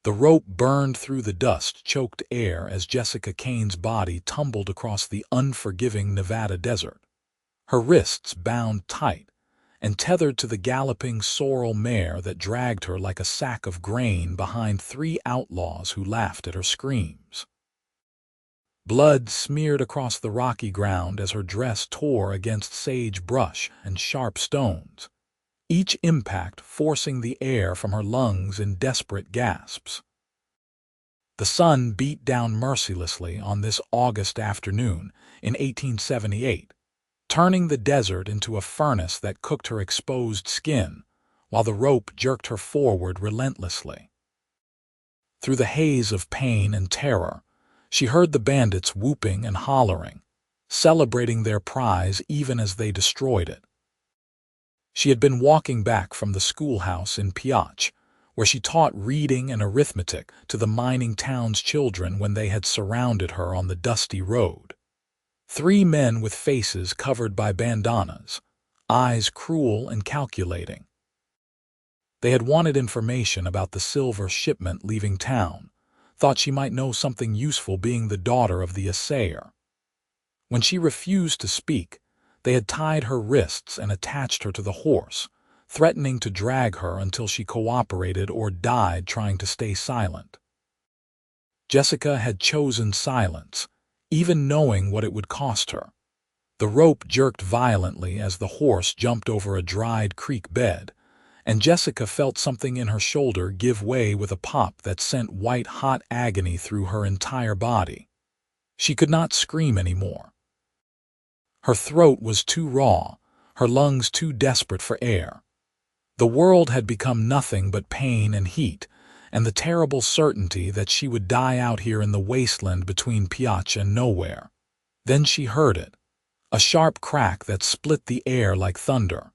The rope burned through the dust-choked air as Jessica Kane's body tumbled across the unforgiving Nevada desert. Her wrists bound tight and tethered to the galloping sorrel mare that dragged her like a sack of grain behind three outlaws who laughed at her screams. Blood smeared across the rocky ground as her dress tore against sage brush and sharp stones, each impact forcing the air from her lungs in desperate gasps. The sun beat down mercilessly on this August afternoon in 1878, turning the desert into a furnace that cooked her exposed skin, while the rope jerked her forward relentlessly. Through the haze of pain and terror, she heard the bandits whooping and hollering, celebrating their prize even as they destroyed it. She had been walking back from the schoolhouse in Piach, where she taught reading and arithmetic to the mining town's children when they had surrounded her on the dusty road. Three men with faces covered by bandanas, eyes cruel and calculating. They had wanted information about the silver shipment leaving town, thought she might know something useful being the daughter of the assayer. When she refused to speak, they had tied her wrists and attached her to the horse, threatening to drag her until she cooperated or died trying to stay silent. Jessica had chosen silence, even knowing what it would cost her. The rope jerked violently as the horse jumped over a dried creek bed, and Jessica felt something in her shoulder give way with a pop that sent white-hot agony through her entire body. She could not scream anymore. Her throat was too raw, her lungs too desperate for air. The world had become nothing but pain and heat, and the terrible certainty that she would die out here in the wasteland between Piach and nowhere. Then she heard it, a sharp crack that split the air like thunder.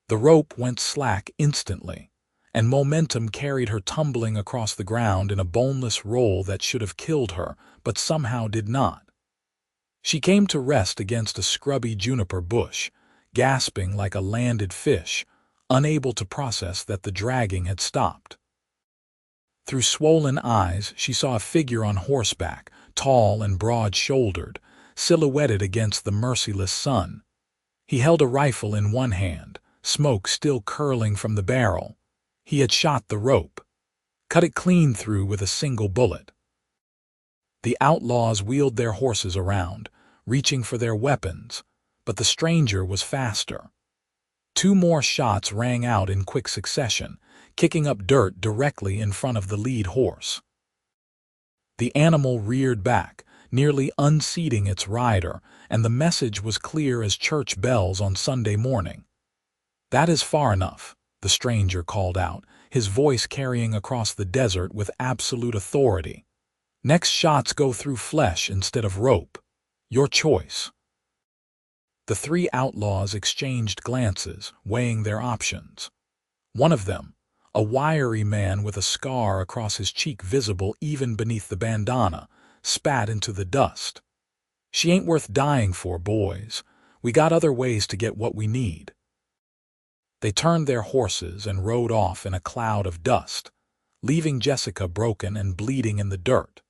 The rope went slack instantly, and momentum carried her tumbling across the ground in a boneless roll that should have killed her, but somehow did not. She came to rest against a scrubby juniper bush, gasping like a landed fish, unable to process that the dragging had stopped. Through swollen eyes, she saw a figure on horseback, tall and broad-shouldered, silhouetted against the merciless sun. He held a rifle in one hand, smoke still curling from the barrel. He had shot the rope, cut it clean through with a single bullet. The outlaws wheeled their horses around, reaching for their weapons, but the stranger was faster. Two more shots rang out in quick succession, kicking up dirt directly in front of the lead horse. The animal reared back, nearly unseating its rider, and the message was clear as church bells on Sunday morning. "That is far enough," the stranger called out, his voice carrying across the desert with absolute authority. "Next shots go through flesh instead of rope. Your choice." The three outlaws exchanged glances, weighing their options. One of them, a wiry man with a scar across his cheek visible even beneath the bandana, spat into the dust. "She ain't worth dying for, boys. We got other ways to get what we need." They turned their horses and rode off in a cloud of dust, leaving Jessica broken and bleeding in the dirt.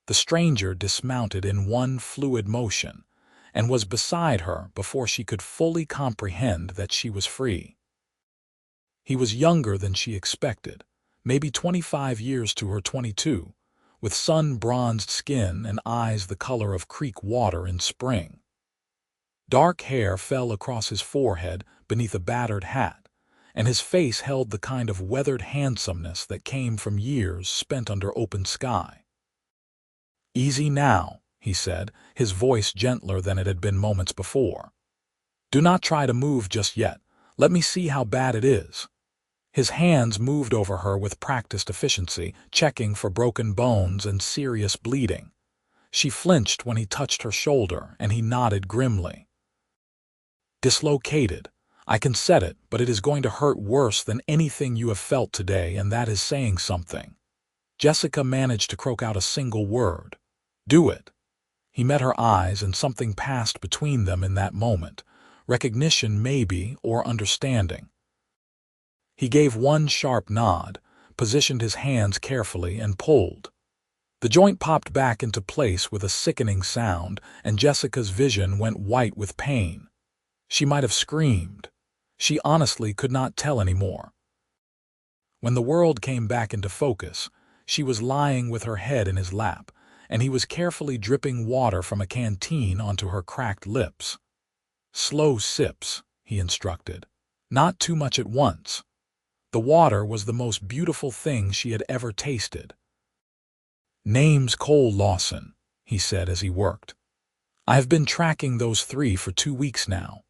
The stranger dismounted in one fluid motion, and was beside her before she could fully comprehend that she was free. He was younger than she expected, maybe 25 years to her 22, with sun-bronzed skin and eyes the color of creek water in spring. Dark hair fell across his forehead beneath a battered hat, and his face held the kind of weathered handsomeness that came from years spent under open sky. "Easy now," he said, his voice gentler than it had been moments before. "Do not try to move just yet. Let me see how bad it is." His hands moved over her with practiced efficiency, checking for broken bones and serious bleeding. She flinched when he touched her shoulder, and he nodded grimly. "Dislocated. I can set it, but it is going to hurt worse than anything you have felt today, and that is saying something." Jessica managed to croak out a single word. "Do it." He met her eyes, and something passed between them in that moment. Recognition maybe, or understanding. He gave one sharp nod, positioned his hands carefully, and pulled. The joint popped back into place with a sickening sound, and Jessica's vision went white with pain. She might have screamed. She honestly could not tell anymore. When the world came back into focus, she was lying with her head in his lap, and he was carefully dripping water from a canteen onto her cracked lips. "Slow sips," he instructed. "Not too much at once." The water was the most beautiful thing she had ever tasted. "Name's Cole Lawson," he said as he worked. "I have been tracking those three for 2 weeks now.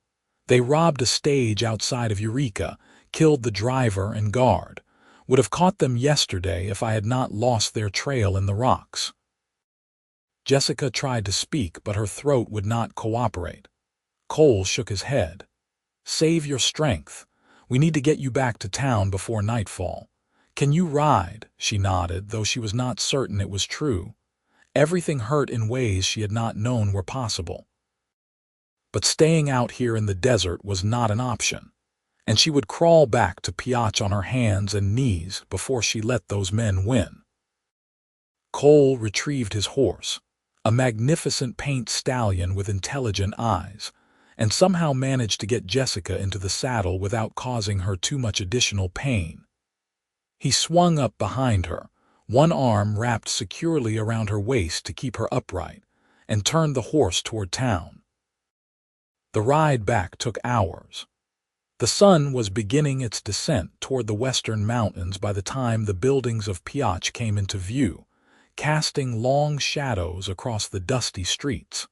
They robbed a stage outside of Eureka, killed the driver and guard. Would have caught them yesterday if I had not lost their trail in the rocks." Jessica tried to speak, but her throat would not cooperate. Cole shook his head. "Save your strength. We need to get you back to town before nightfall. Can you ride?" She nodded, though she was not certain it was true. Everything hurt in ways she had not known were possible. But staying out here in the desert was not an option, and she would crawl back to Piotch on her hands and knees before she let those men win. Cole retrieved his horse, a magnificent paint stallion with intelligent eyes, and somehow managed to get Jessica into the saddle without causing her too much additional pain. He swung up behind her, one arm wrapped securely around her waist to keep her upright, and turned the horse toward town. The ride back took hours. The sun was beginning its descent toward the western mountains by the time the buildings of Piotch came into view, casting long shadows across the dusty streets.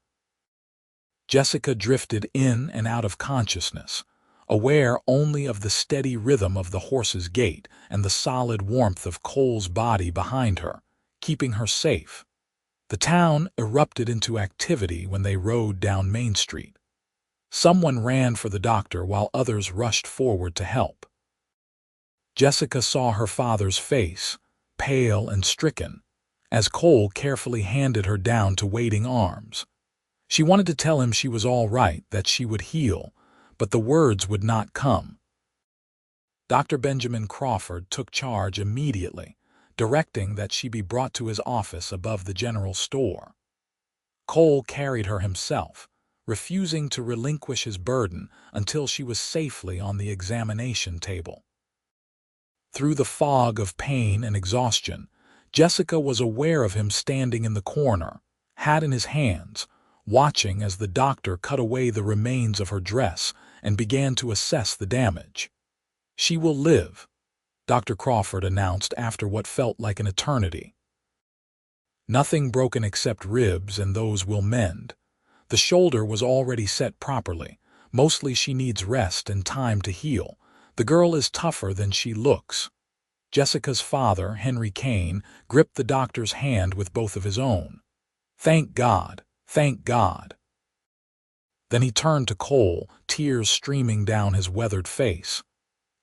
Jessica drifted in and out of consciousness, aware only of the steady rhythm of the horse's gait and the solid warmth of Cole's body behind her, keeping her safe. The town erupted into activity when they rode down Main Street. Someone ran for the doctor while others rushed forward to help. Jessica saw her father's face, pale and stricken, as Cole carefully handed her down to waiting arms. She wanted to tell him she was all right, that she would heal, but the words would not come. Dr. Benjamin Crawford took charge immediately, directing that she be brought to his office above the general store. Cole carried her himself, refusing to relinquish his burden until she was safely on the examination table. Through the fog of pain and exhaustion, Jessica was aware of him standing in the corner, hat in his hands, watching as the doctor cut away the remains of her dress and began to assess the damage. "She will live," Dr. Crawford announced after what felt like an eternity. "Nothing broken except ribs, and those will mend. The shoulder was already set properly. Mostly she needs rest and time to heal. The girl is tougher than she looks." Jessica's father, Henry Kane, gripped the doctor's hand with both of his own. "Thank God, thank God." Then he turned to Cole, tears streaming down his weathered face.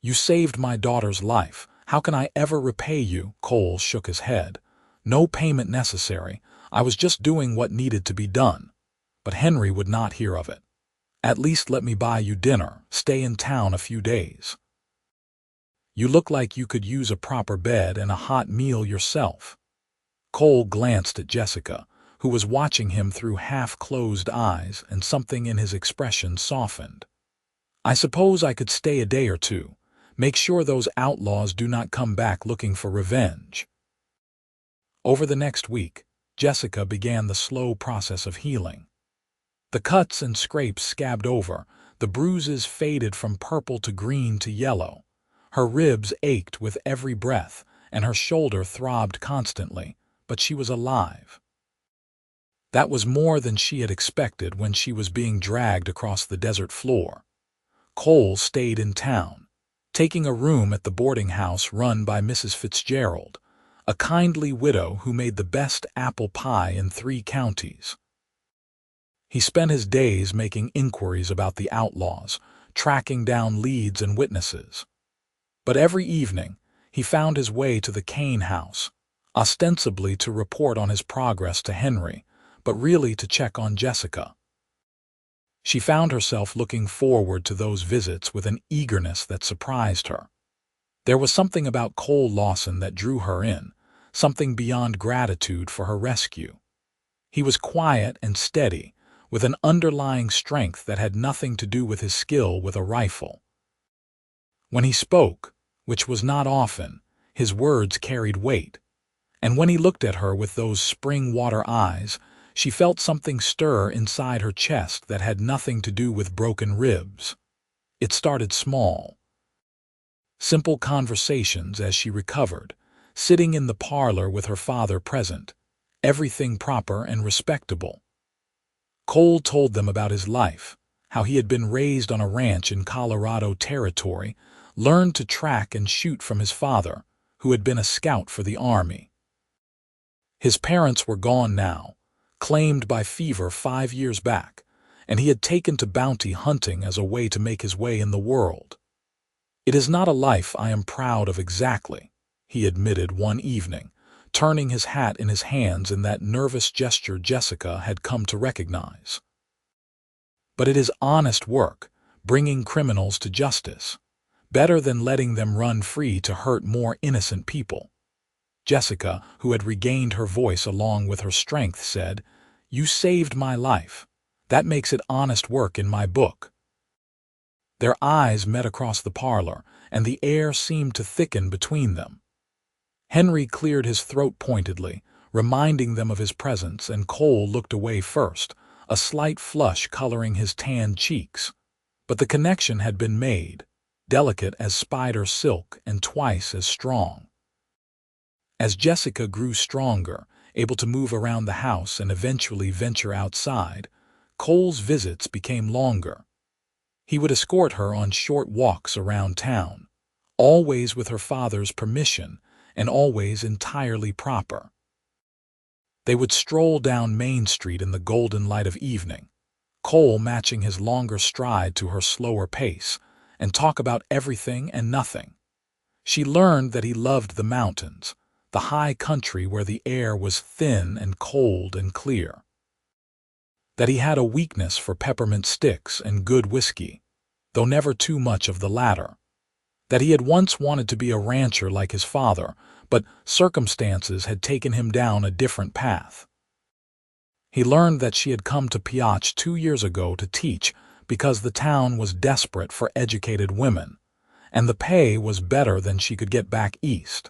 "You saved my daughter's life. How can I ever repay you?" Cole shook his head. "No payment necessary. I was just doing what needed to be done." But Henry would not hear of it. "At least let me buy you dinner. Stay in town a few days. You look like you could use a proper bed and a hot meal yourself." Cole glanced at Jessica, who was watching him through half-closed eyes, and something in his expression softened. "I suppose I could stay a day or two. Make sure those outlaws do not come back looking for revenge." Over the next week, Jessica began the slow process of healing. The cuts and scrapes scabbed over, the bruises faded from purple to green to yellow. Her ribs ached with every breath, and her shoulder throbbed constantly, but she was alive. That was more than she had expected when she was being dragged across the desert floor. Cole stayed in town, taking a room at the boarding house run by Mrs. Fitzgerald, a kindly widow who made the best apple pie in 3 counties. He spent his days making inquiries about the outlaws, tracking down leads and witnesses. But every evening, he found his way to the Kane house, ostensibly to report on his progress to Henry, but really to check on Jessica. She found herself looking forward to those visits with an eagerness that surprised her. There was something about Cole Lawson that drew her in, something beyond gratitude for her rescue. He was quiet and steady, with an underlying strength that had nothing to do with his skill with a rifle. When he spoke, which was not often, his words carried weight, and when he looked at her with those spring water eyes, she felt something stir inside her chest that had nothing to do with broken ribs. It started small. Simple conversations as she recovered, sitting in the parlor with her father present, everything proper and respectable. Cole told them about his life, how he had been raised on a ranch in Colorado Territory, learned to track and shoot from his father, who had been a scout for the Army. His parents were gone now, claimed by fever 5 years back, and he had taken to bounty hunting as a way to make his way in the world. "It is not a life I am proud of exactly," he admitted one evening, turning his hat in his hands in that nervous gesture Jessica had come to recognize. "But it is honest work, bringing criminals to justice, better than letting them run free to hurt more innocent people." Jessica, who had regained her voice along with her strength, said, "You saved my life. That makes it honest work in my book." Their eyes met across the parlor, and the air seemed to thicken between them. Henry cleared his throat pointedly, reminding them of his presence, and Cole looked away first, a slight flush coloring his tanned cheeks. But the connection had been made, delicate as spider silk and twice as strong. As Jessica grew stronger, able to move around the house and eventually venture outside, Cole's visits became longer. He would escort her on short walks around town, always with her father's permission and always entirely proper. They would stroll down Main Street in the golden light of evening, Cole matching his longer stride to her slower pace, and talk about everything and nothing. She learned that he loved the mountains, the high country where the air was thin and cold and clear. That he had a weakness for peppermint sticks and good whiskey, though never too much of the latter. That he had once wanted to be a rancher like his father, but circumstances had taken him down a different path. He learned that she had come to Piotch 2 years ago to teach because the town was desperate for educated women, and the pay was better than she could get back east.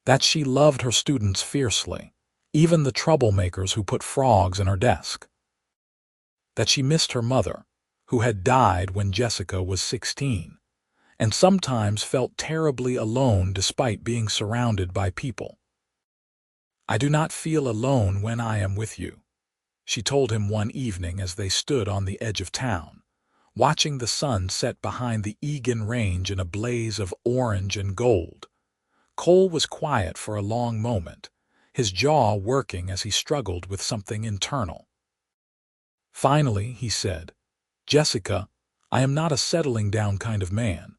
That she loved her students fiercely, even the troublemakers who put frogs in her desk. That she missed her mother, who had died when Jessica was 16, and sometimes felt terribly alone despite being surrounded by people. "I do not feel alone when I am with you," she told him one evening as they stood on the edge of town, watching the sun set behind the Egan Range in a blaze of orange and gold. Cole was quiet for a long moment, his jaw working as he struggled with something internal. Finally, he said, "Jessica, I am not a settling down kind of man.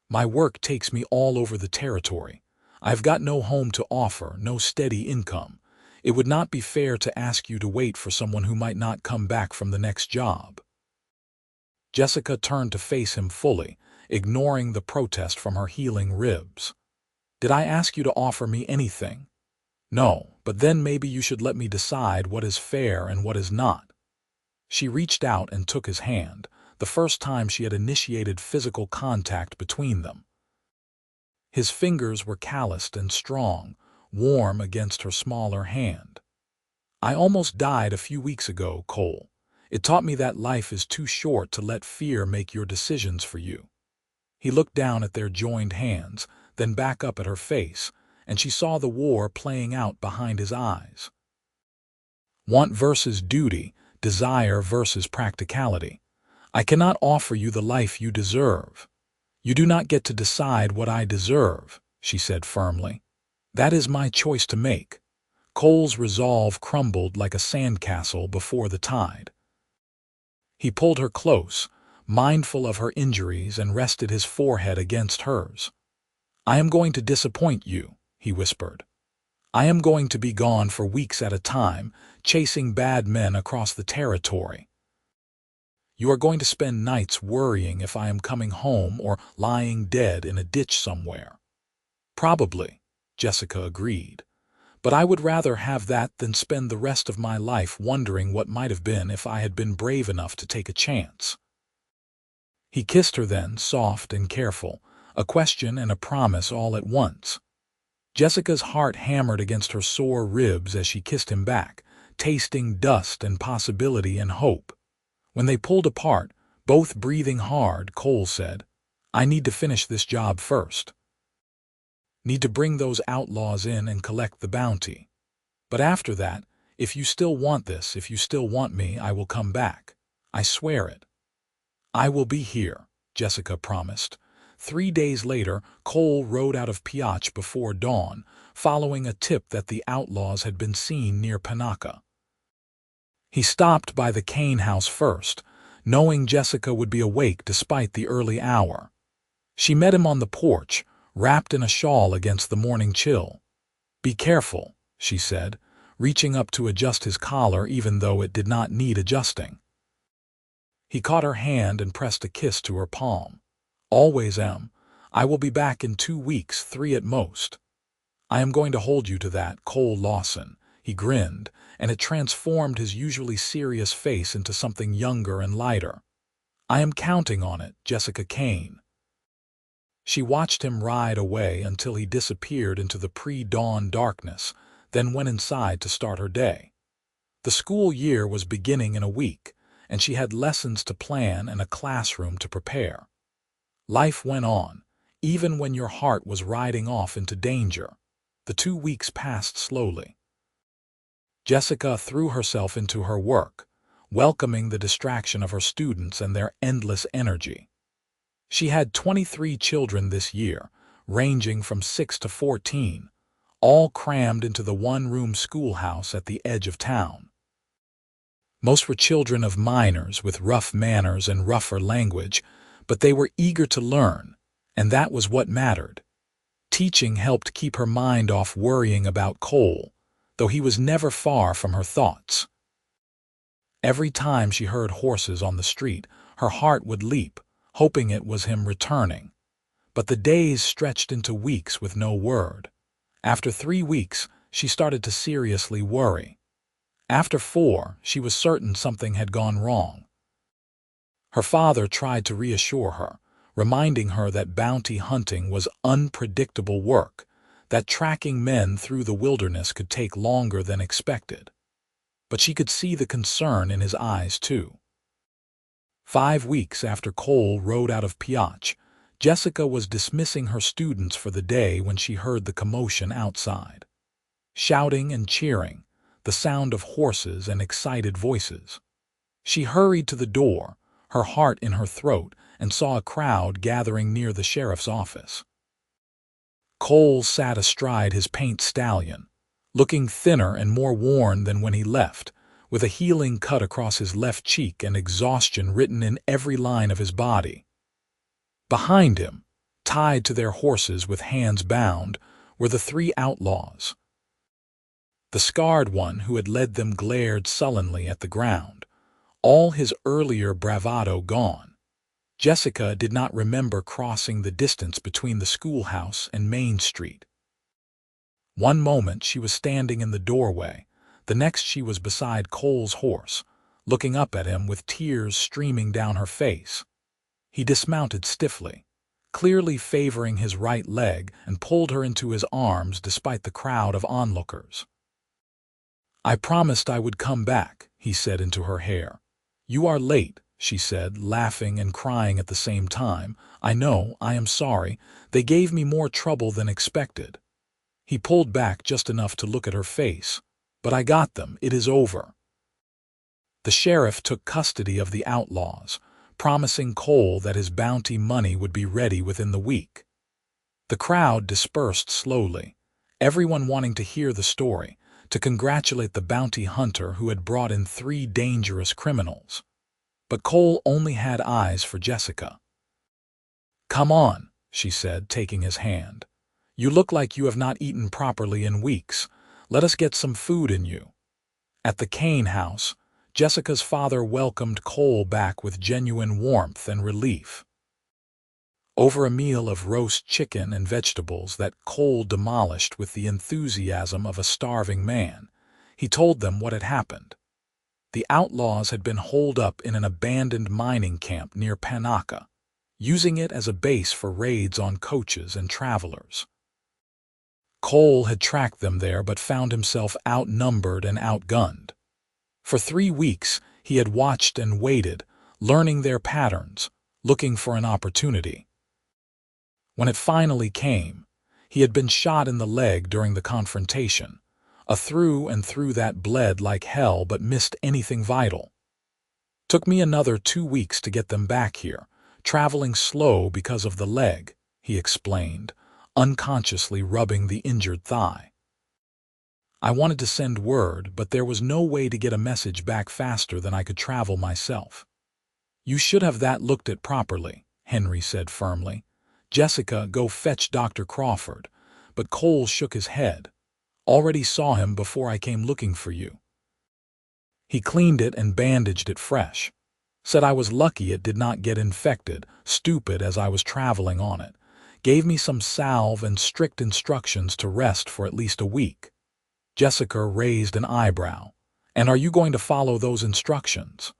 My work takes me all over the territory. I've got no home to offer, no steady income. It would not be fair to ask you to wait for someone who might not come back from the next job." Jessica turned to face him fully, ignoring the protest from her healing ribs. "Did I ask you to offer me anything? No, but then maybe you should let me decide what is fair and what is not." She reached out and took his hand, the first time she had initiated physical contact between them. His fingers were calloused and strong, warm against her smaller hand. "I almost died a few weeks ago, Cole. It taught me that life is too short to let fear make your decisions for you." He looked down at their joined hands, then back up at her face, and she saw the war playing out behind his eyes. Want versus duty, desire versus practicality. "I cannot offer you the life you deserve. You do not get to decide what I deserve," she said firmly. "That is my choice to make." Cole's resolve crumbled like a sandcastle before the tide. He pulled her close, mindful of her injuries, and rested his forehead against hers. "I am going to disappoint you," he whispered. "I am going to be gone for weeks at a time, chasing bad men across the territory. You are going to spend nights worrying if I am coming home or lying dead in a ditch somewhere. Probably, Jessica agreed. But I would rather have that than spend the rest of my life wondering what might have been if I had been brave enough to take a chance. He kissed her then, soft and careful, a question and a promise all at once. Jessica's heart hammered against her sore ribs as she kissed him back, tasting dust and possibility and hope. When they pulled apart, both breathing hard, Cole said, "I need to finish this job first. Need to bring those outlaws in and collect the bounty. But after that, if you still want this, if you still want me, I will come back. I swear it." "I will be here," Jessica promised. 3 days later, Cole rode out of Piach before dawn, following a tip that the outlaws had been seen near Panaka. He stopped by the Kane house first, knowing Jessica would be awake despite the early hour. She met him on the porch, wrapped in a shawl against the morning chill. "Be careful," she said, reaching up to adjust his collar even though it did not need adjusting. He caught her hand and pressed a kiss to her palm. "Always am. I will be back in 2 weeks, 3 at most." "I am going to hold you to that, Cole Lawson." He grinned, and it transformed his usually serious face into something younger and lighter. "I am counting on it, Jessica Kane." She watched him ride away until he disappeared into the pre-dawn darkness, then went inside to start her day. The school year was beginning in a week, and she had lessons to plan and a classroom to prepare. Life went on, even when your heart was riding off into danger. The 2 weeks passed slowly. Jessica threw herself into her work, welcoming the distraction of her students and their endless energy. She had 23 children this year, ranging from 6 to 14, all crammed into the one-room schoolhouse at the edge of town. Most were children of miners with rough manners and rougher language, but they were eager to learn, and that was what mattered. Teaching helped keep her mind off worrying about Cole, though he was never far from her thoughts. Every time she heard horses on the street, her heart would leap, hoping it was him returning. But the days stretched into weeks with no word. After 3 weeks, she started to seriously worry. After 4, she was certain something had gone wrong. Her father tried to reassure her, reminding her that bounty hunting was unpredictable work, that tracking men through the wilderness could take longer than expected. But she could see the concern in his eyes, too. 5 weeks after Cole rode out of Piach, Jessica was dismissing her students for the day when she heard the commotion outside. Shouting and cheering, the sound of horses and excited voices. She hurried to the door, her heart in her throat, and saw a crowd gathering near the sheriff's office. Cole sat astride his paint stallion, looking thinner and more worn than when he left, with a healing cut across his left cheek and exhaustion written in every line of his body. Behind him, tied to their horses with hands bound, were the 3 outlaws. The scarred one who had led them glared sullenly at the ground, all his earlier bravado gone. Jessica did not remember crossing the distance between the schoolhouse and Main Street. One moment she was standing in the doorway, the next she was beside Cole's horse, looking up at him with tears streaming down her face. He dismounted stiffly, clearly favoring his right leg, and pulled her into his arms despite the crowd of onlookers. "I promised I would come back," he said into her hair. "You are late," she said, laughing and crying at the same time. "I know, I am sorry. They gave me more trouble than expected." He pulled back just enough to look at her face. "But I got them. It is over." The sheriff took custody of the outlaws, promising Cole that his bounty money would be ready within the week. The crowd dispersed slowly, everyone wanting to hear the story, to congratulate the bounty hunter who had brought in 3 dangerous criminals. But Cole only had eyes for Jessica. "Come on," she said, taking his hand. "You look like you have not eaten properly in weeks. Let us get some food in you." At the Kane house, Jessica's father welcomed Cole back with genuine warmth and relief. over a meal of roast chicken and vegetables that Cole demolished with the enthusiasm of a starving man. He told them what had happened. The outlaws had been holed up in an abandoned mining camp near Panaka, using it as a base for raids on coaches and travelers. Cole had tracked them there but found himself outnumbered and outgunned. For 3 weeks, he had watched and waited, learning their patterns, looking for an opportunity. When it finally came, he had been shot in the leg during the confrontation, a through and through that bled like hell but missed anything vital. Took me another 2 weeks to get them back here, traveling slow because of the leg, he explained, unconsciously rubbing the injured thigh. I wanted to send word, but there was no way to get a message back faster than I could travel myself. You should have that looked at properly, Henry said firmly. Jessica, go fetch Dr. Crawford. But Cole shook his head. Already saw him before I came looking for you. He cleaned it and bandaged it fresh. Said I was lucky it did not get infected, stupid as I was traveling on it. Gave me some salve and strict instructions to rest for at least a week. Jessica raised an eyebrow. And are you going to follow those instructions?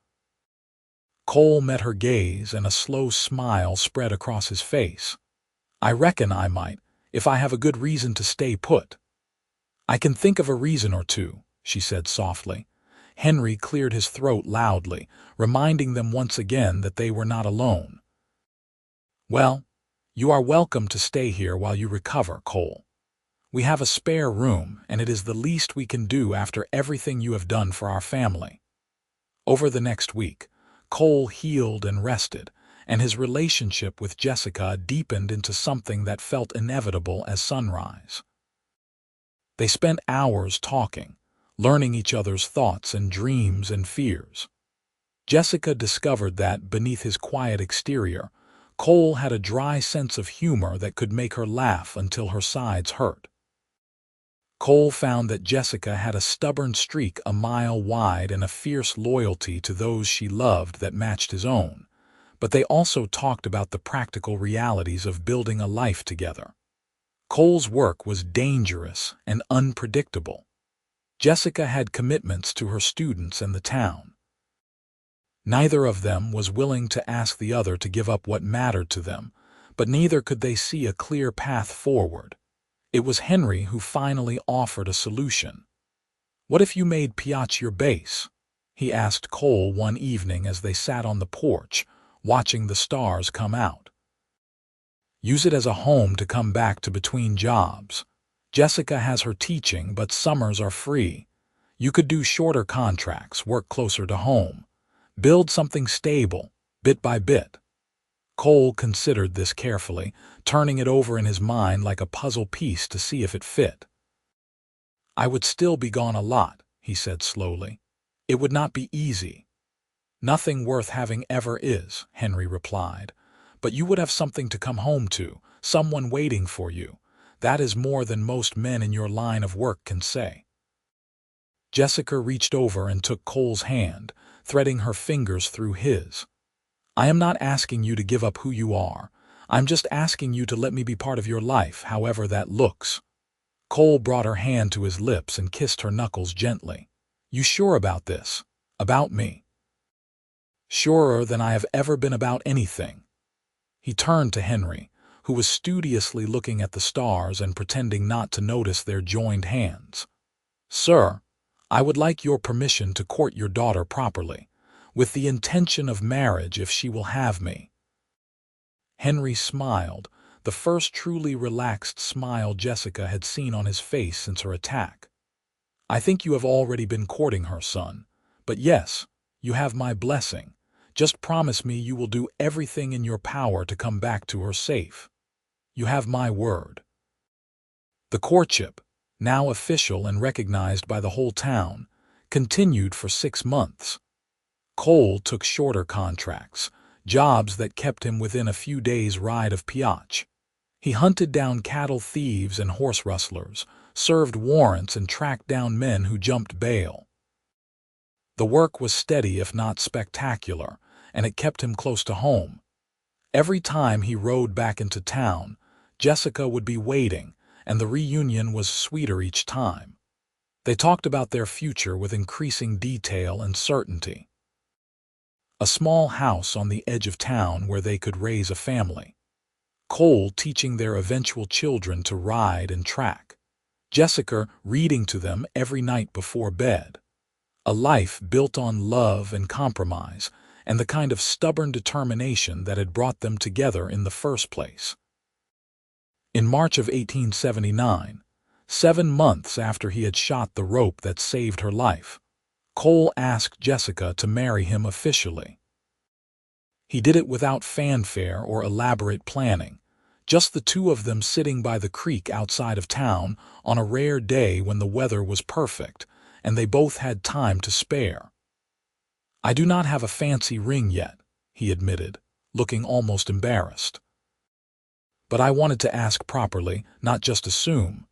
Cole met her gaze and a slow smile spread across his face. I reckon I might, if I have a good reason to stay put. I can think of a reason or two, she said softly. Henry cleared his throat loudly, reminding them once again that they were not alone. Well, you are welcome to stay here while you recover, Cole. We have a spare room, and it is the least we can do after everything you have done for our family. Over the next week, Cole healed and rested, and his relationship with Jessica deepened into something that felt inevitable as sunrise. They spent hours talking, learning each other's thoughts and dreams and fears. Jessica discovered that, beneath his quiet exterior, Cole had a dry sense of humor that could make her laugh until her sides hurt. Cole found that Jessica had a stubborn streak a mile wide and a fierce loyalty to those she loved that matched his own, but they also talked about the practical realities of building a life together. Cole's work was dangerous and unpredictable. Jessica had commitments to her students and the town. Neither of them was willing to ask the other to give up what mattered to them, but neither could they see a clear path forward. It was Henry who finally offered a solution. What if you made Piotr your base? He asked Cole one evening as they sat on the porch, watching the stars come out. Use it as a home to come back to between jobs. Jessica has her teaching, but summers are free. You could do shorter contracts, work closer to home. Build something stable, bit by bit. Cole considered this carefully, turning it over in his mind like a puzzle piece to see if it fit. I would still be gone a lot, he said slowly. It would not be easy. Nothing worth having ever is, Henry replied. But you would have something to come home to, someone waiting for you. That is more than most men in your line of work can say. Jessica reached over and took Cole's hand, threading her fingers through his. I am not asking you to give up who you are. I'm just asking you to let me be part of your life, however that looks. Cole brought her hand to his lips and kissed her knuckles gently. You sure about this? About me? Surer than I have ever been about anything. He turned to Henry, who was studiously looking at the stars and pretending not to notice their joined hands. Sir, I would like your permission to court your daughter properly, with the intention of marriage if she will have me. Henry smiled, the first truly relaxed smile Jessica had seen on his face since her attack. I think you have already been courting her, son. But yes, you have my blessing. Just promise me you will do everything in your power to come back to her safe. You have my word. The courtship, now official and recognized by the whole town, continued for 6 months. Cole took shorter contracts, jobs that kept him within a few days' ride of Piotr. He hunted down cattle thieves and horse rustlers, served warrants and tracked down men who jumped bail. The work was steady if not spectacular, and it kept him close to home. Every time he rode back into town, Jessica would be waiting, and the reunion was sweeter each time. They talked about their future with increasing detail and certainty. A small house on the edge of town where they could raise a family. Cole teaching their eventual children to ride and track. Jessica reading to them every night before bed. A life built on love and compromise, and the kind of stubborn determination that had brought them together in the first place. In March of 1879, 7 months after he had shot the rope that saved her life, Cole asked Jessica to marry him officially. He did it without fanfare or elaborate planning, just the two of them sitting by the creek outside of town on a rare day when the weather was perfect and they both had time to spare. "I do not have a fancy ring yet," he admitted, looking almost embarrassed. "But I wanted to ask properly, not just assume.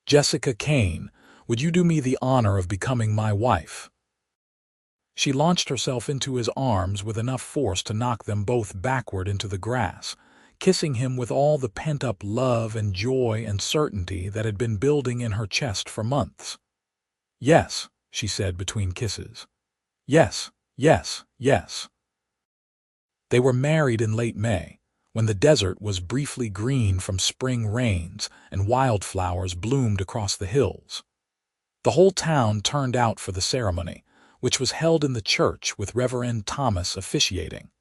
Jessica Kane, would you do me the honor of becoming my wife?" She launched herself into his arms with enough force to knock them both backward into the grass, kissing him with all the pent-up love and joy and certainty that had been building in her chest for months. "Yes," she said between kisses. "Yes, yes, yes." They were married in late May, when the desert was briefly green from spring rains and wildflowers bloomed across the hills. The whole town turned out for the ceremony, which was held in the church with Reverend Thomas officiating.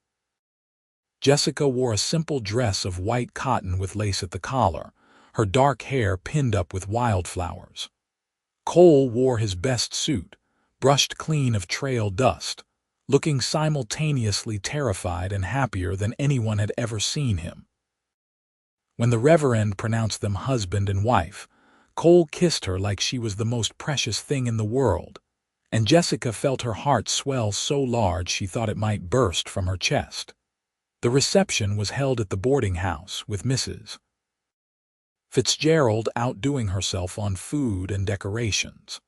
Jessica wore a simple dress of white cotton with lace at the collar, her dark hair pinned up with wildflowers. Cole wore his best suit, brushed clean of trail dust, looking simultaneously terrified and happier than anyone had ever seen him. When the Reverend pronounced them husband and wife, Cole kissed her like she was the most precious thing in the world, and Jessica felt her heart swell so large she thought it might burst from her chest. The reception was held at the boarding house with Mrs. Fitzgerald outdoing herself on food and decorations.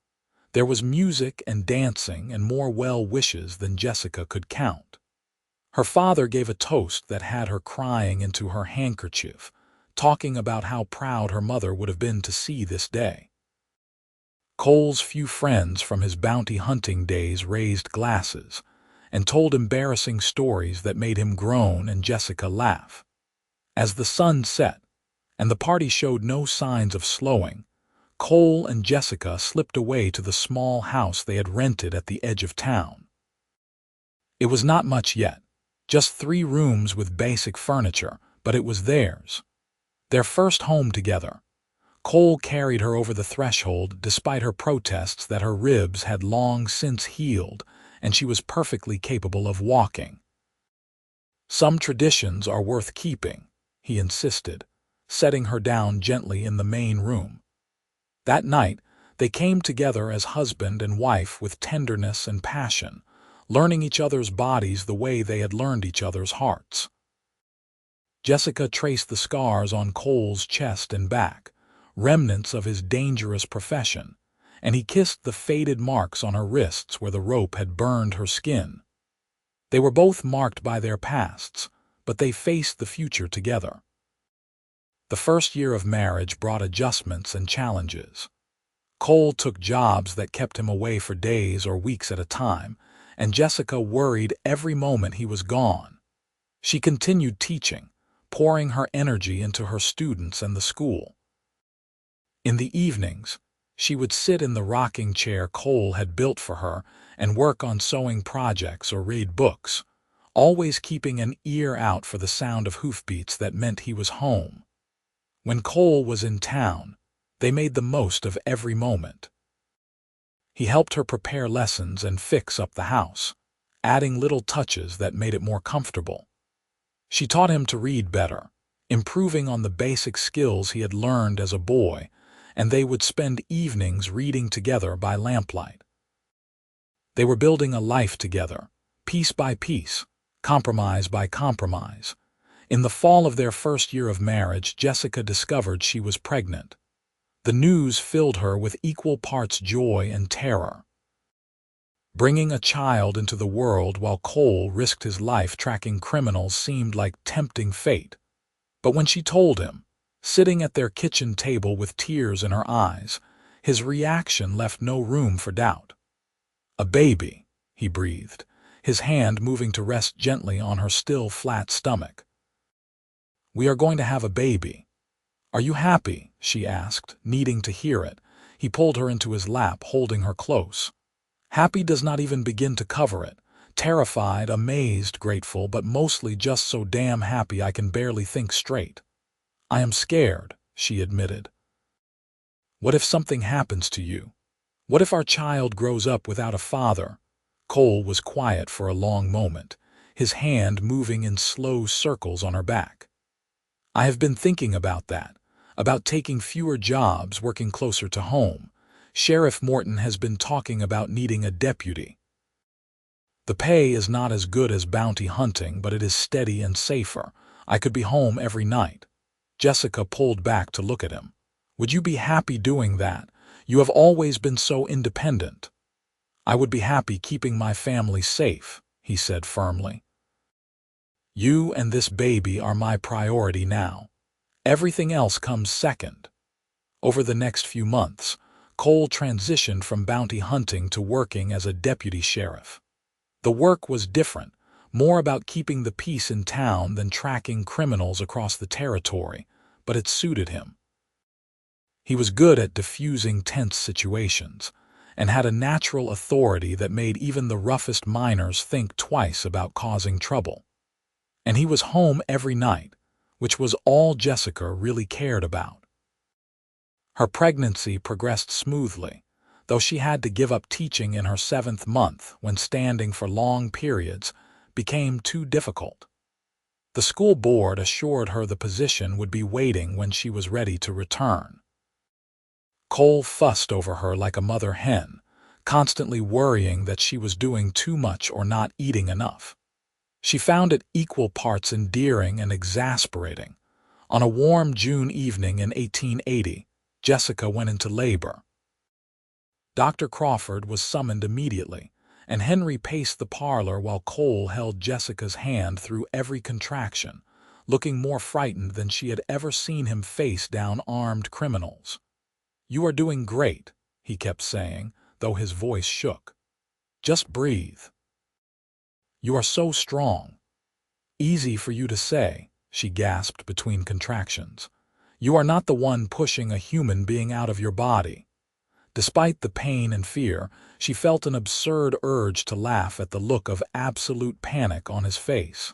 There was music and dancing and more well wishes than Jessica could count. Her father gave a toast that had her crying into her handkerchief, talking about how proud her mother would have been to see this day. Cole's few friends from his bounty hunting days raised glasses and told embarrassing stories that made him groan and Jessica laugh. As the sun set, and the party showed no signs of slowing, Cole and Jessica slipped away to the small house they had rented at the edge of town. It was not much yet, just 3 rooms with basic furniture, but it was theirs. Their first home together. Cole carried her over the threshold despite her protests that her ribs had long since healed and she was perfectly capable of walking. "Some traditions are worth keeping," he insisted, setting her down gently in the main room. That night, they came together as husband and wife with tenderness and passion, learning each other's bodies the way they had learned each other's hearts. Jessica traced the scars on Cole's chest and back, remnants of his dangerous profession, and he kissed the faded marks on her wrists where the rope had burned her skin. They were both marked by their pasts, but they faced the future together. The first year of marriage brought adjustments and challenges. Cole took jobs that kept him away for days or weeks at a time, and Jessica worried every moment he was gone. She continued teaching, pouring her energy into her students and the school. In the evenings, she would sit in the rocking chair Cole had built for her and work on sewing projects or read books, always keeping an ear out for the sound of hoofbeats that meant he was home. When Cole was in town, they made the most of every moment. He helped her prepare lessons and fix up the house, adding little touches that made it more comfortable. She taught him to read better, improving on the basic skills he had learned as a boy, and they would spend evenings reading together by lamplight. They were building a life together, piece by piece, compromise by compromise. In the fall of their first year of marriage, Jessica discovered she was pregnant. The news filled her with equal parts joy and terror. Bringing a child into the world while Cole risked his life tracking criminals seemed like tempting fate. But when she told him, sitting at their kitchen table with tears in her eyes, his reaction left no room for doubt. "A baby," he breathed, his hand moving to rest gently on her still flat stomach. "We are going to have a baby. Are you happy?" she asked, needing to hear it. He pulled her into his lap, holding her close. Happy does not even begin to cover it. Terrified, amazed, grateful, but mostly just so damn happy I can barely think straight. "I am scared," she admitted. "What if something happens to you? What if our child grows up without a father?" Cole was quiet for a long moment, his hand moving in slow circles on her back. "I have been thinking about that, about taking fewer jobs, working closer to home. Sheriff Morton has been talking about needing a deputy. The pay is not as good as bounty hunting, but it is steady and safer. I could be home every night." Jessica pulled back to look at him. "Would you be happy doing that? You have always been so independent." "I would be happy keeping my family safe," he said firmly. "You and this baby are my priority now. Everything else comes second." Over the next few months, Cole transitioned from bounty hunting to working as a deputy sheriff. The work was different, more about keeping the peace in town than tracking criminals across the territory, but it suited him. He was good at diffusing tense situations, and had a natural authority that made even the roughest miners think twice about causing trouble. And he was home every night, which was all Jessica really cared about. Her pregnancy progressed smoothly, though she had to give up teaching in her 7th month when standing for long periods became too difficult. The school board assured her the position would be waiting when she was ready to return. Cole fussed over her like a mother hen, constantly worrying that she was doing too much or not eating enough. She found it equal parts endearing and exasperating. On a warm June evening in 1880, Jessica went into labor. Dr. Crawford was summoned immediately, and Henry paced the parlor while Cole held Jessica's hand through every contraction, looking more frightened than she had ever seen him face down armed criminals. "You are doing great," he kept saying, though his voice shook. "Just breathe. You are so strong." "Easy for you to say," she gasped between contractions. "You are not the one pushing a human being out of your body." Despite the pain and fear, she felt an absurd urge to laugh at the look of absolute panic on his face.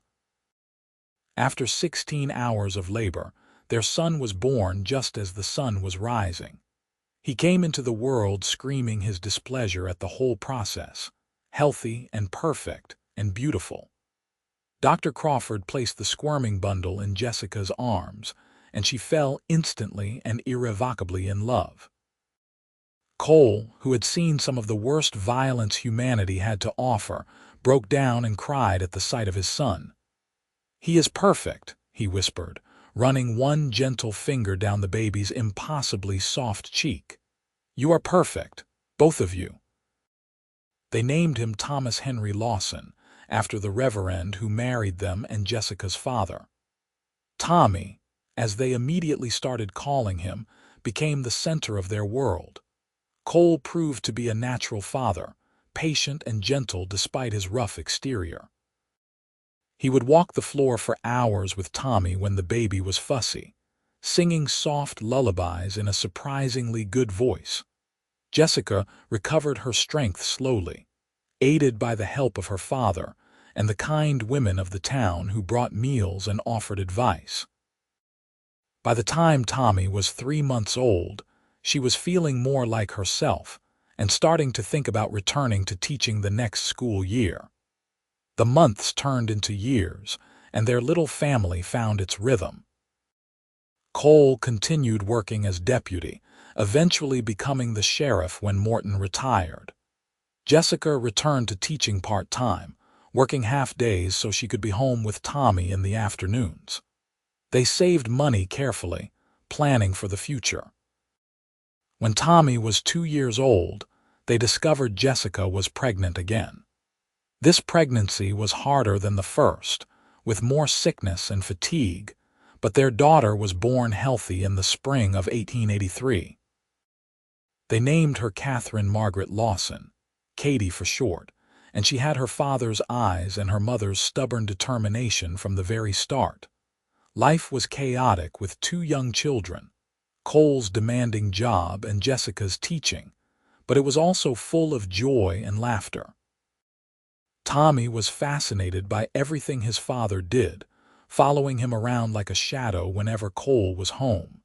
After 16 hours of labor, their son was born just as the sun was rising. He came into the world screaming his displeasure at the whole process, healthy and perfect and beautiful. Dr. Crawford placed the squirming bundle in Jessica's arms, and she fell instantly and irrevocably in love. Cole, who had seen some of the worst violence humanity had to offer, broke down and cried at the sight of his son. "He is perfect," he whispered, running one gentle finger down the baby's impossibly soft cheek. "You are perfect, both of you." They named him Thomas Henry Lawson, after the reverend who married them and Jessica's father. Tommy, as they immediately started calling him, became the center of their world. Cole proved to be a natural father, patient and gentle despite his rough exterior. He would walk the floor for hours with Tommy when the baby was fussy, singing soft lullabies in a surprisingly good voice. Jessica recovered her strength slowly, aided by the help of her father and the kind women of the town who brought meals and offered advice. By the time Tommy was 3 months old, she was feeling more like herself and starting to think about returning to teaching the next school year. The months turned into years, and their little family found its rhythm. Cole continued working as deputy, eventually becoming the sheriff when Morton retired. Jessica returned to teaching part-time, working half-days so she could be home with Tommy in the afternoons. They saved money carefully, planning for the future. When Tommy was 2 years old, they discovered Jessica was pregnant again. This pregnancy was harder than the first, with more sickness and fatigue, but their daughter was born healthy in the spring of 1883. They named her Catherine Margaret Lawson, Katie for short, and she had her father's eyes and her mother's stubborn determination from the very start. Life was chaotic with two young children, Cole's demanding job and Jessica's teaching, but it was also full of joy and laughter. Tommy was fascinated by everything his father did, following him around like a shadow whenever Cole was home.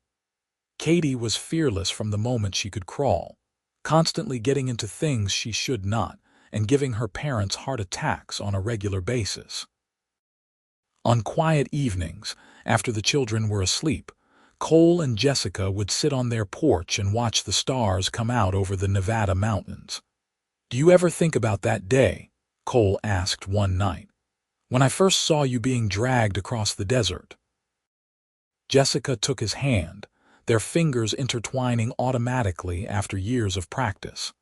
Katie was fearless from the moment she could crawl, constantly getting into things she should not and giving her parents heart attacks on a regular basis. On quiet evenings, after the children were asleep, Cole and Jessica would sit on their porch and watch the stars come out over the Nevada mountains. "Do you ever think about that day?" Cole asked one night. "When I first saw you being dragged across the desert." Jessica took his hand, their fingers intertwining automatically after years of practice.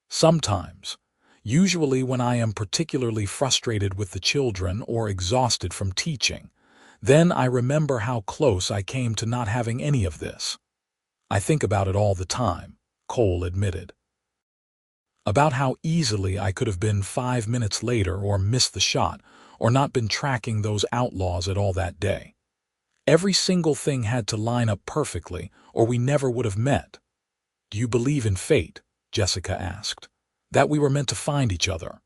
"Sometimes, usually when I am particularly frustrated with the children or exhausted from teaching, then I remember how close I came to not having any of this. I think about it all the time," Cole admitted. "About how easily I could have been 5 minutes later or missed the shot or not been tracking those outlaws at all that day. Every single thing had to line up perfectly or we never would have met." "Do you believe in fate?" Jessica asked. "That we were meant to find each other?"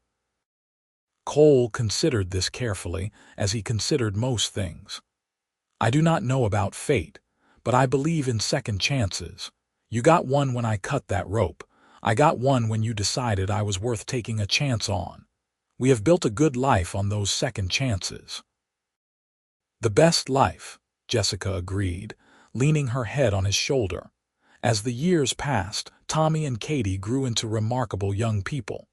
Cole considered this carefully, as he considered most things. "I do not know about fate, but I believe in second chances. You got one when I cut that rope. I got one when you decided I was worth taking a chance on. We have built a good life on those second chances." "The best life," Jessica agreed, leaning her head on his shoulder. As the years passed, Tommy and Katie grew into remarkable young people.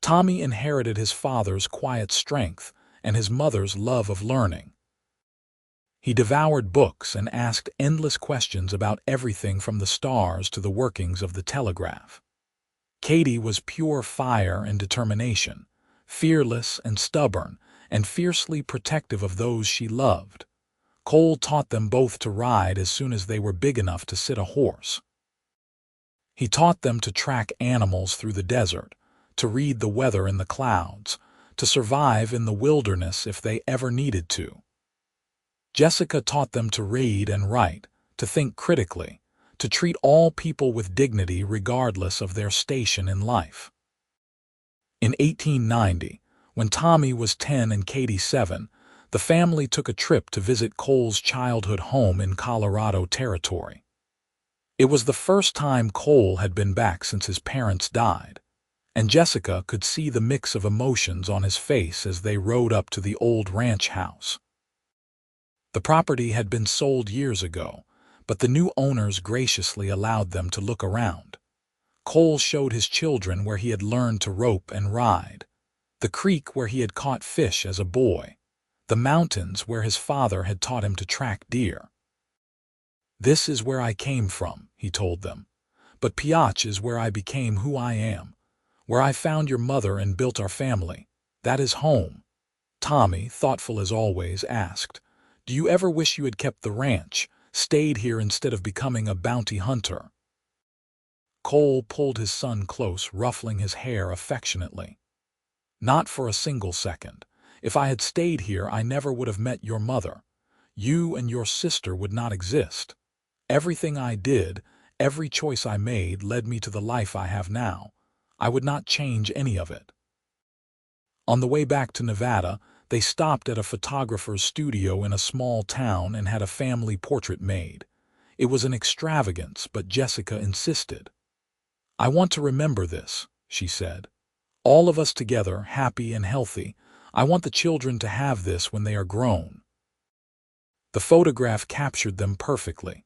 Tommy inherited his father's quiet strength and his mother's love of learning. He devoured books and asked endless questions about everything from the stars to the workings of the telegraph. Katie was pure fire and determination, fearless and stubborn, and fiercely protective of those she loved. Cole taught them both to ride as soon as they were big enough to sit a horse. He taught them to track animals through the desert, to read the weather in the clouds, to survive in the wilderness if they ever needed to. Jessica taught them to read and write, to think critically, to treat all people with dignity regardless of their station in life. In 1890, when Tommy was 10 and Katie 7, the family took a trip to visit Cole's childhood home in Colorado Territory. It was the first time Cole had been back since his parents died, and Jessica could see the mix of emotions on his face as they rode up to the old ranch house. The property had been sold years ago, but the new owners graciously allowed them to look around. Cole showed his children where he had learned to rope and ride, the creek where he had caught fish as a boy, the mountains where his father had taught him to track deer. "This is where I came from," he told them, "but Piotch is where I became who I am, where I found your mother and built our family. That is home." Tommy, thoughtful as always, asked, "Do you ever wish you had kept the ranch, stayed here instead of becoming a bounty hunter?" Cole pulled his son close, ruffling his hair affectionately. "Not for a single second. If I had stayed here, I never would have met your mother. You and your sister would not exist. Everything I did, every choice I made led me to the life I have now. I would not change any of it." On the way back to Nevada, they stopped at a photographer's studio in a small town and had a family portrait made. It was an extravagance, but Jessica insisted. "I want to remember this," she said. "All of us together, happy and healthy. I want the children to have this when they are grown." The photograph captured them perfectly.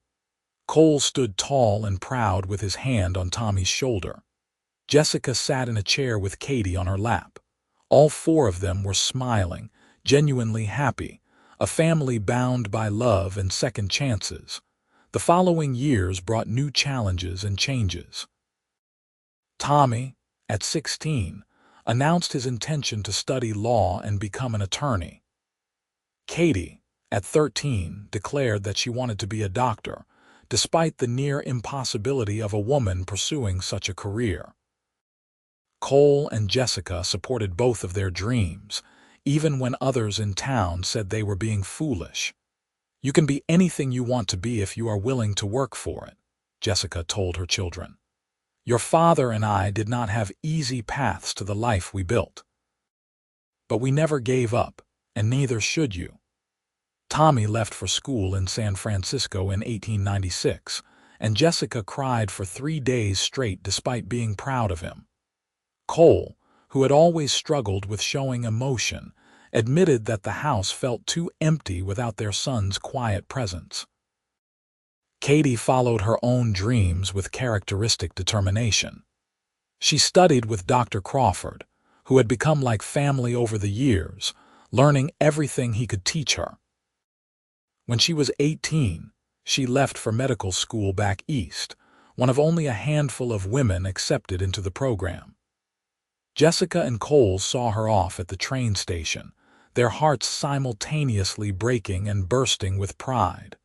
Cole stood tall and proud with his hand on Tommy's shoulder. Jessica sat in a chair with Katie on her lap. All four of them were smiling, genuinely happy, a family bound by love and second chances. The following years brought new challenges and changes. Tommy, at 16, announced his intention to study law and become an attorney. Katie, at 13, declared that she wanted to be a doctor, despite the near impossibility of a woman pursuing such a career. Cole and Jessica supported both of their dreams, even when others in town said they were being foolish. "You can be anything you want to be if you are willing to work for it," Jessica told her children. "Your father and I did not have easy paths to the life we built. But we never gave up, and neither should you." Tommy left for school in San Francisco in 1896, and Jessica cried for 3 days straight despite being proud of him. Cole, who had always struggled with showing emotion, admitted that the house felt too empty without their son's quiet presence. Katie followed her own dreams with characteristic determination. She studied with Dr. Crawford, who had become like family over the years, learning everything he could teach her. When she was 18, she left for medical school back east, one of only a handful of women accepted into the program. Jessica and Cole saw her off at the train station, their hearts simultaneously breaking and bursting with pride.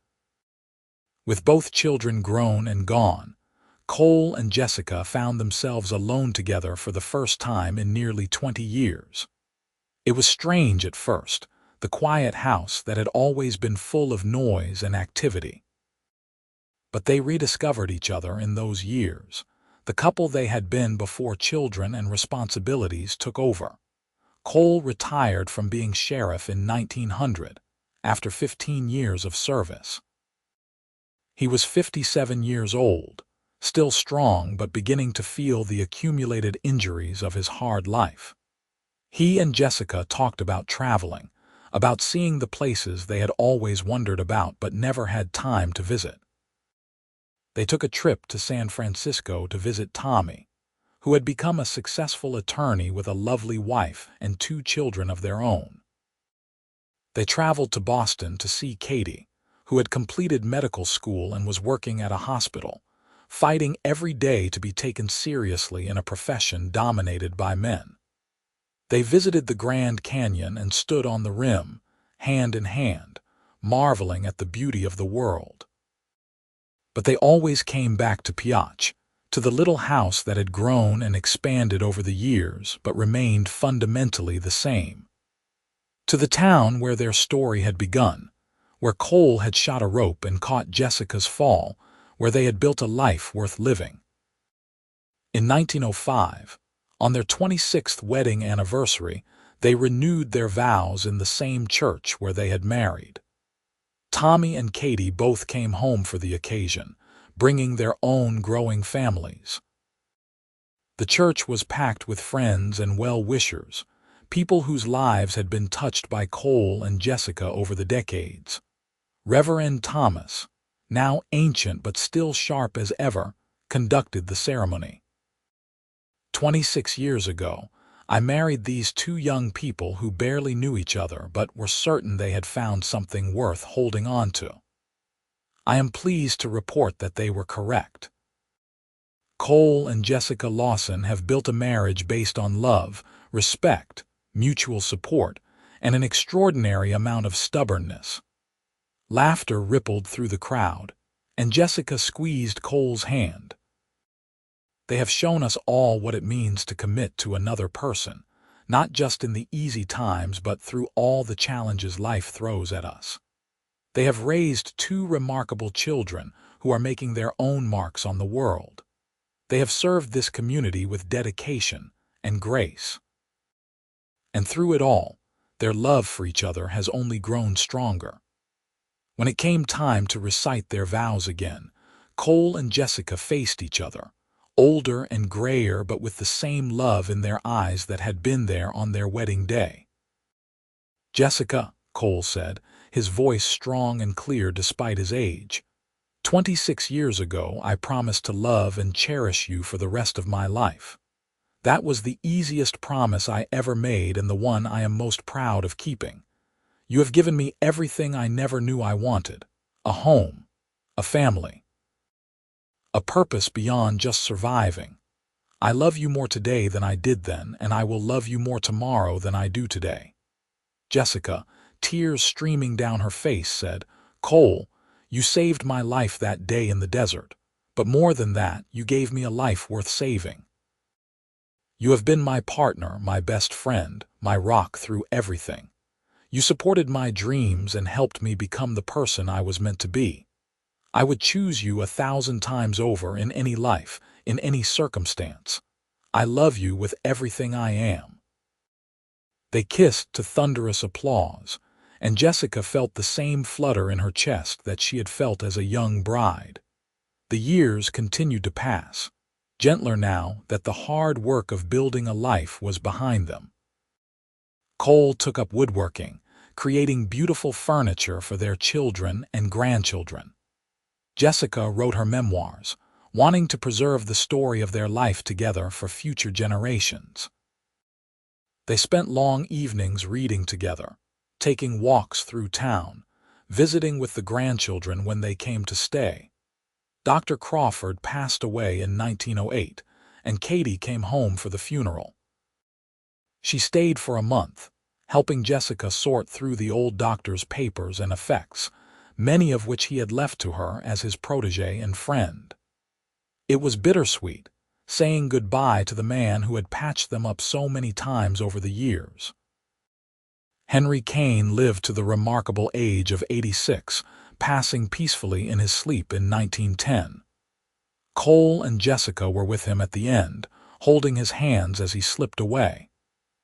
With both children grown and gone, Cole and Jessica found themselves alone together for the first time in nearly 20 years. It was strange at first, the quiet house that had always been full of noise and activity. But they rediscovered each other in those years, the couple they had been before children and responsibilities took over. Cole retired from being sheriff in 1900, after 15 years of service. He was 57 years old, still strong but beginning to feel the accumulated injuries of his hard life. He and Jessica talked about traveling, about seeing the places they had always wondered about but never had time to visit. They took a trip to San Francisco to visit Tommy, who had become a successful attorney with a lovely wife and 2 children of their own. They traveled to Boston to see Katie, who had completed medical school and was working at a hospital, fighting every day to be taken seriously in a profession dominated by men. They visited the Grand Canyon and stood on the rim, hand in hand, marveling at the beauty of the world. But they always came back to Piotch, to the little house that had grown and expanded over the years but remained fundamentally the same. To the town where their story had begun, where Cole had shot a rope and caught Jessica's fall, where they had built a life worth living. In 1905, on their 26th wedding anniversary, they renewed their vows in the same church where they had married. Tommy and Katie both came home for the occasion, bringing their own growing families. The church was packed with friends and well-wishers, people whose lives had been touched by Cole and Jessica over the decades. Reverend Thomas, now ancient but still sharp as ever, conducted the ceremony. 26 years ago, I married these 2 young people who barely knew each other but were certain they had found something worth holding on to. I am pleased to report that they were correct. Cole and Jessica Lawson have built a marriage based on love, respect, mutual support, and an extraordinary amount of stubbornness. Laughter rippled through the crowd, and Jessica squeezed Cole's hand. They have shown us all what it means to commit to another person, not just in the easy times but through all the challenges life throws at us. They have raised 2 remarkable children who are making their own marks on the world. They have served this community with dedication and grace. And through it all, their love for each other has only grown stronger. When it came time to recite their vows again, Cole and Jessica faced each other, older and grayer but with the same love in their eyes that had been there on their wedding day. "Jessica," Cole said, his voice strong and clear despite his age, 26 years ago I promised to love and cherish you for the rest of my life. That was the easiest promise I ever made and the one I am most proud of keeping. You have given me everything I never knew I wanted: a home, a family, a purpose beyond just surviving. I love you more today than I did then, and I will love you more tomorrow than I do today." Jessica, tears streaming down her face, said, "Cole, you saved my life that day in the desert. But more than that, you gave me a life worth saving. You have been my partner, my best friend, my rock through everything. You supported my dreams and helped me become the person I was meant to be. I would choose you 1,000 times over in any life, in any circumstance. I love you with everything I am." They kissed to thunderous applause, and Jessica felt the same flutter in her chest that she had felt as a young bride. The years continued to pass, gentler now that the hard work of building a life was behind them. Cole took up woodworking, creating beautiful furniture for their children and grandchildren. Jessica wrote her memoirs, wanting to preserve the story of their life together for future generations. They spent long evenings reading together, taking walks through town, visiting with the grandchildren when they came to stay. Dr. Crawford passed away in 1908, and Katie came home for the funeral. She stayed for a month, helping Jessica sort through the old doctor's papers and effects, many of which he had left to her as his protege and friend. It was bittersweet, saying goodbye to the man who had patched them up so many times over the years. Henry Kane lived to the remarkable age of 86, passing peacefully in his sleep in 1910. Cole and Jessica were with him at the end, holding his hands as he slipped away.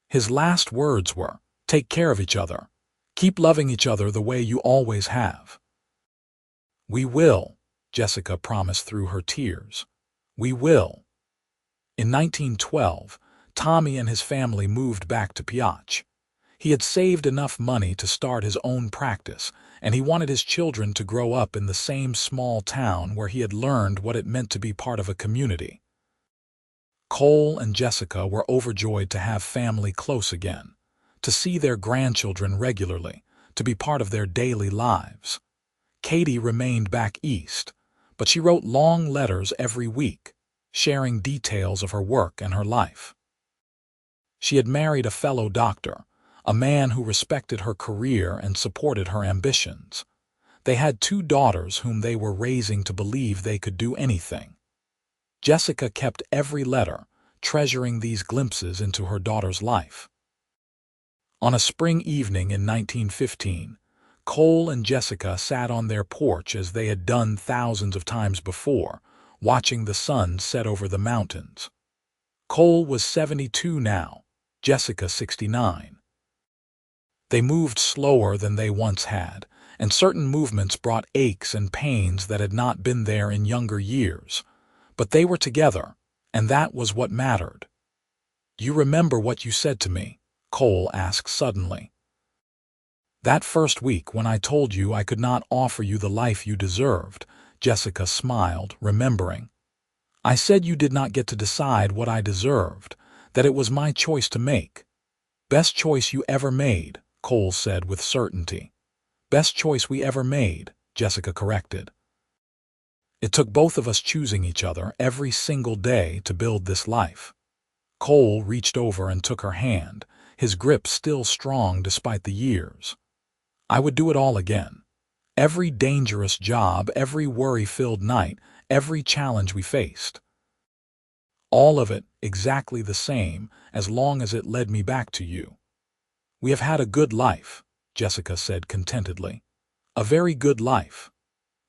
His last words were, "Take care of each other. Keep loving each other the way you always have." "We will," Jessica promised through her tears. "We will." In 1912, Tommy and his family moved back to Piach. He had saved enough money to start his own practice, and he wanted his children to grow up in the same small town where he had learned what it meant to be part of a community. Cole and Jessica were overjoyed to have family close again, to see their grandchildren regularly, to be part of their daily lives. Katie remained back east, but she wrote long letters every week, sharing details of her work and her life. She had married a fellow doctor, a man who respected her career and supported her ambitions. They had 2 daughters whom they were raising to believe they could do anything. Jessica kept every letter, treasuring these glimpses into her daughter's life. On a spring evening in 1915, Cole and Jessica sat on their porch as they had done thousands of times before, watching the sun set over the mountains. Cole was 72 now, Jessica 69. They moved slower than they once had, and certain movements brought aches and pains that had not been there in younger years. But they were together, and that was what mattered. "You remember what you said to me?" Cole asked suddenly. "That first week when I told you I could not offer you the life you deserved," Jessica smiled, remembering. "I said you did not get to decide what I deserved, that it was my choice to make." "Best choice you ever made," Cole said with certainty. "Best choice we ever made," Jessica corrected. "It took both of us choosing each other every single day to build this life." Cole reached over and took her hand, his grip still strong despite the years. "I would do it all again. Every dangerous job, every worry-filled night, every challenge we faced. All of it exactly the same, as long as it led me back to you." "We have had a good life," Jessica said contentedly. "A very good life."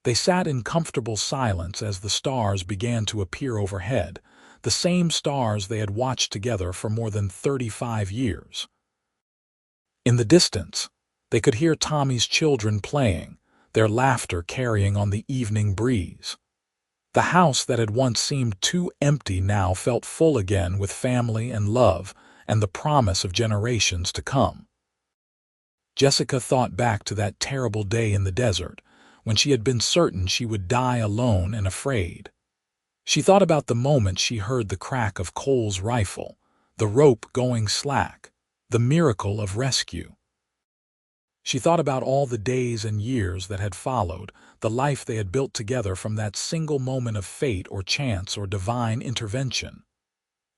They sat in comfortable silence as the stars began to appear overhead, the same stars they had watched together for more than 35 years. In the distance, they could hear Tommy's children playing, their laughter carrying on the evening breeze. The house that had once seemed too empty now felt full again with family and love and the promise of generations to come. Jessica thought back to that terrible day in the desert, when she had been certain she would die alone and afraid. She thought about the moment she heard the crack of Cole's rifle, the rope going slack, the miracle of rescue. She thought about all the days and years that had followed, the life they had built together from that single moment of fate or chance or divine intervention.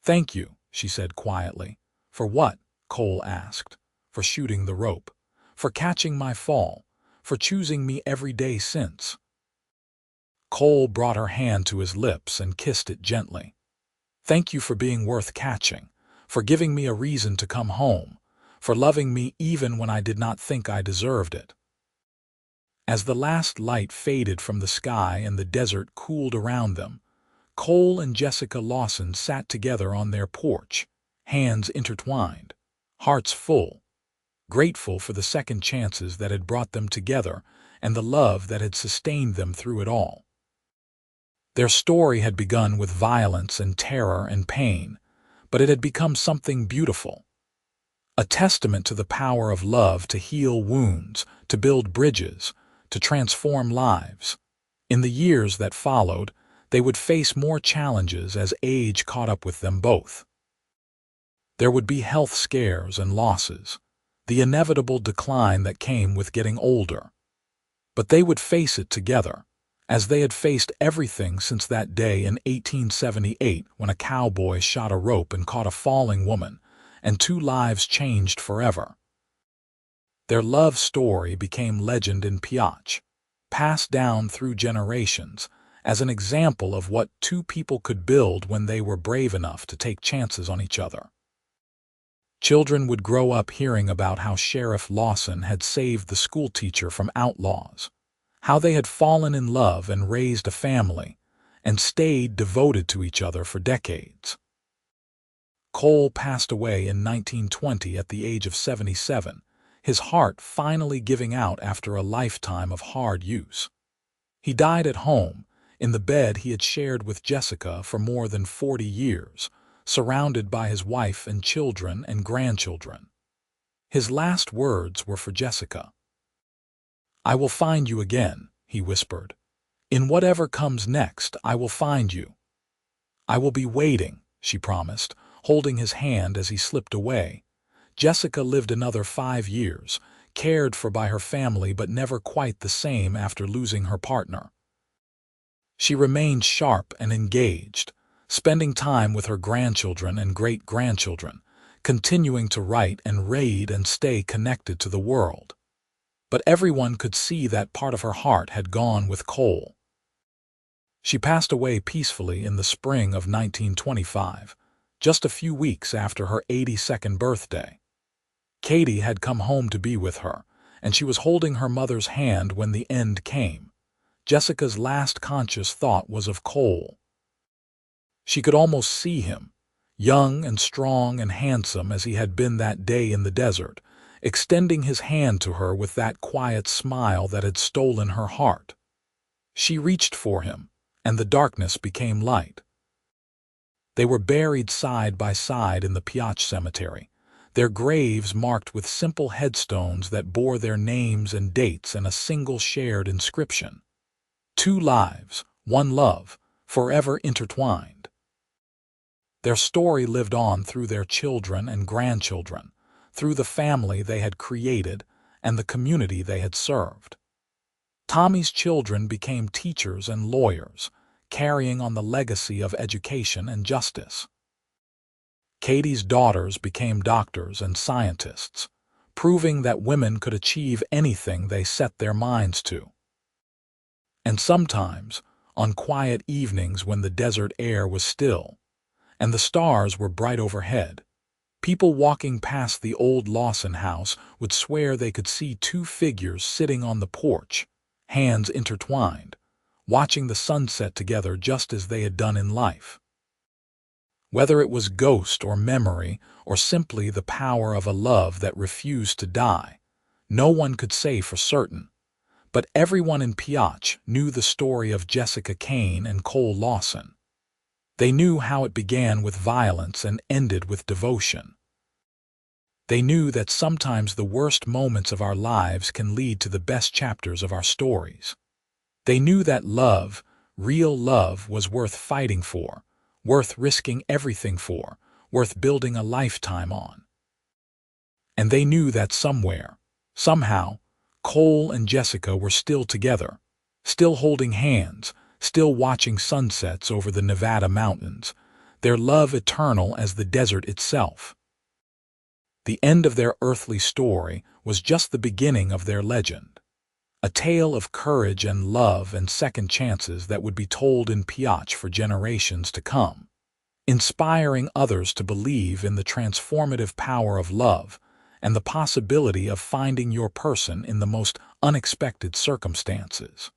"Thank you," she said quietly. "For what?" Cole asked. "For shooting the rope. For catching my fall. For choosing me every day since." Cole brought her hand to his lips and kissed it gently. "Thank you for being worth catching, for giving me a reason to come home, for loving me even when I did not think I deserved it." As the last light faded from the sky and the desert cooled around them, Cole and Jessica Lawson sat together on their porch, hands intertwined, hearts full, grateful for the second chances that had brought them together and the love that had sustained them through it all. Their story had begun with violence and terror and pain, but it had become something beautiful. A testament to the power of love to heal wounds, to build bridges, to transform lives. In the years that followed, they would face more challenges as age caught up with them both. There would be health scares and losses, the inevitable decline that came with getting older. But they would face it together, as they had faced everything since that day in 1878 when a cowboy shot a rope and caught a falling woman, and two lives changed forever. Their love story became legend in Piotch, passed down through generations, as an example of what two people could build when they were brave enough to take chances on each other. Children would grow up hearing about how Sheriff Lawson had saved the schoolteacher from outlaws, how they had fallen in love and raised a family, and stayed devoted to each other for decades. Cole passed away in 1920 at the age of 77, his heart finally giving out after a lifetime of hard use. He died at home, in the bed he had shared with Jessica for more than 40 years, surrounded by his wife and children and grandchildren. His last words were for Jessica. "I will find you again," he whispered. "In whatever comes next, I will find you." "I will be waiting," she promised, holding his hand as he slipped away. Jessica lived another 5 years, cared for by her family but never quite the same after losing her partner. She remained sharp and engaged, spending time with her grandchildren and great-grandchildren, continuing to write and read and stay connected to the world. But everyone could see that part of her heart had gone with Cole. She passed away peacefully in the spring of 1925, just a few weeks after her 82nd birthday. Katie had come home to be with her, and she was holding her mother's hand when the end came. Jessica's last conscious thought was of Cole. She could almost see him, young and strong and handsome as he had been that day in the desert, extending his hand to her with that quiet smile that had stolen her heart. She reached for him, and the darkness became light. They were buried side by side in the Piotch cemetery, their graves marked with simple headstones that bore their names and dates and a single shared inscription. Two lives, one love, forever intertwined. Their story lived on through their children and grandchildren, through the family they had created and the community they had served. Tommy's children became teachers and lawyers, carrying on the legacy of education and justice. Katie's daughters became doctors and scientists, proving that women could achieve anything they set their minds to. And sometimes, on quiet evenings when the desert air was still, and the stars were bright overhead, people walking past the old Lawson house would swear they could see two figures sitting on the porch, hands intertwined, watching the sunset together just as they had done in life. Whether it was ghost or memory or simply the power of a love that refused to die, no one could say for certain. But everyone in Piotch knew the story of Jessica Kane and Cole Lawson. They knew how it began with violence and ended with devotion. They knew that sometimes the worst moments of our lives can lead to the best chapters of our stories. They knew that love, real love, was worth fighting for, worth risking everything for, worth building a lifetime on. And they knew that somewhere, somehow, Cole and Jessica were still together, still holding hands, still watching sunsets over the Nevada mountains. their love eternal as the desert itself. The end of their earthly story was just the beginning of their legend, a tale of courage and love and second chances that would be told in Piotch for generations to come, inspiring others to believe in the transformative power of love and the possibility of finding your person in the most unexpected circumstances.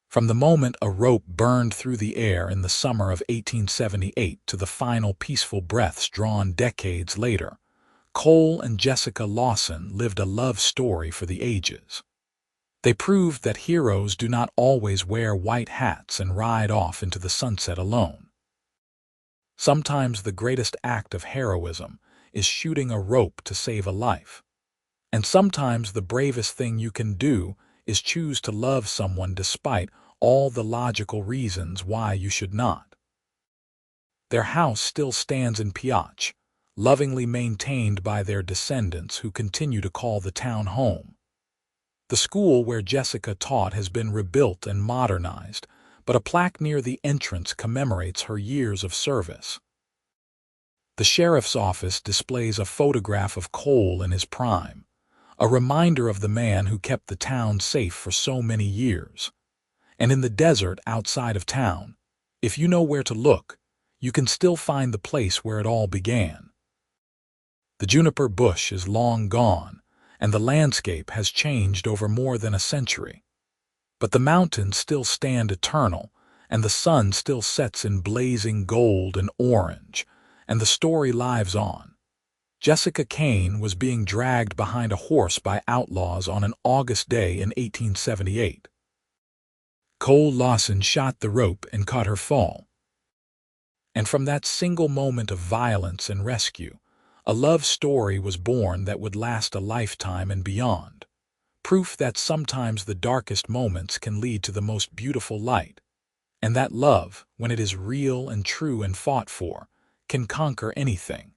From the moment a rope burned through the air in the summer of 1878 to the final peaceful breaths drawn decades later, Cole and Jessica Lawson lived a love story for the ages. They proved that heroes do not always wear white hats and ride off into the sunset alone. Sometimes the greatest act of heroism is shooting a rope to save a life. And sometimes the bravest thing you can do is choose to love someone despite all the logical reasons why you should not. Their house still stands in Piotch, lovingly maintained by their descendants who continue to call the town home. The school where Jessica taught has been rebuilt and modernized, but a plaque near the entrance commemorates her years of service. The sheriff's office displays a photograph of Cole in his prime, a reminder of the man who kept the town safe for so many years. And in the desert outside of town, if you know where to look, you can still find the place where it all began. The juniper bush is long gone, and the landscape has changed over more than a century. But the mountains still stand eternal, and the sun still sets in blazing gold and orange, and the story lives on. Jessica Kane was being dragged behind a horse by outlaws on an August day in 1878. Cole Lawson shot the rope and caught her fall. And from that single moment of violence and rescue, a love story was born that would last a lifetime and beyond. Proof that sometimes the darkest moments can lead to the most beautiful light, and that love, when it is real and true and fought for, can conquer anything.